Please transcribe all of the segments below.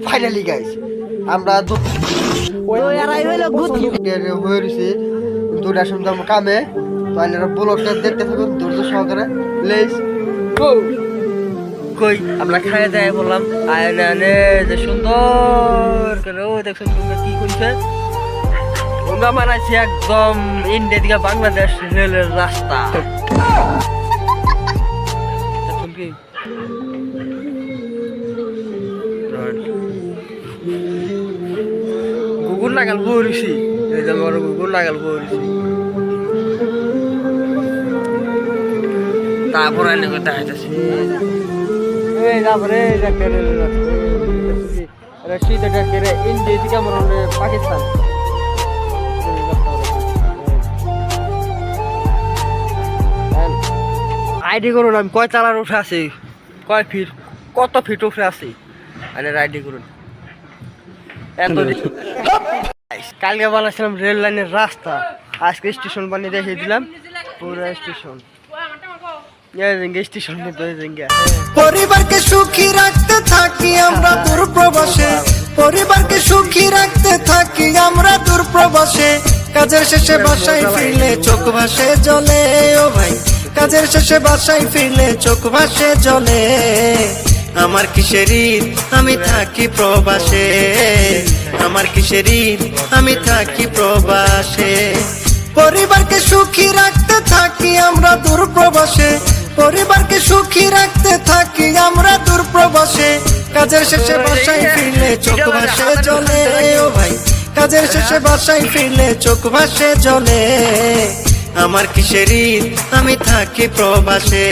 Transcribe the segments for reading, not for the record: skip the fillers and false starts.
finally guys আমরা হয়ে রয়েছি দুটার সময় আমরা কামে তাহলে ব্লগটা দেখতে থাকুন ধৈর্য সহকারে লেস কই আমরা খাইয়ে দেয় বললাম আয়নে যে সুন্দর করে ও দেখছেন কি করছে আমরা বানাইছি একদম ইন্ডিয়া থেকে বাংলাদেশ রেলের রাস্তা গুগল লাগাল বরিছি এই যে আমার গুগল লাগাল বরিছি তারপর আইনে কথা হইতাছে এই তারপরে দেখতে রশিদ দেখতে ইন্ডিয়া থেকে আমরা পাকিস্তান আইডি করুন আমি কয় তালার উঠে আছি কয় ফিট কত ফিট উঠে আছি আইডি করুন কালকে বানাচ্ছিলাম রেল লাইনের রাস্তা আজকে স্টেশন বানিয়ে দেখিয়ে দিলাম পুরো স্টেশন পরিবারকে সুখী রাখতে থাকি আমরা দূর প্রবাসে পরিবারকে সুখী রাখতে থাকি আমরা দূর প্রবাসে কাজের শেষে বাসায় ফিরলে চোখ ভাসে জলে ও ভাই কাজের শেষে বাসায় ফিরলে চোখ ভাসে জলে আমার কিসের ঈদ আমি থাকি প্রবাসে আমার কিসের ঈদ আমি থাকি প্রবাসে পরিবারকে সুখী রাখতে থাকি আমরা দূর প্রবাসে পরিবারকে সুখী রাখতে থাকি আমরা দূর প্রবাসে কাজের শেষে বাসায় ফিরলে চোখ ভাসে জলে ও ভাই কাজের শেষে বাসায় ফিরলে চোখ ভাসে জলে আমার কিসের ঈদ আমি থাকি প্রবাসে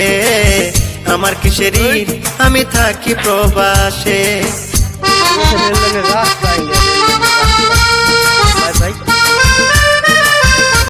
আমার কিসের ঈদ আমি থাকি প্রবাসে রাস্তায়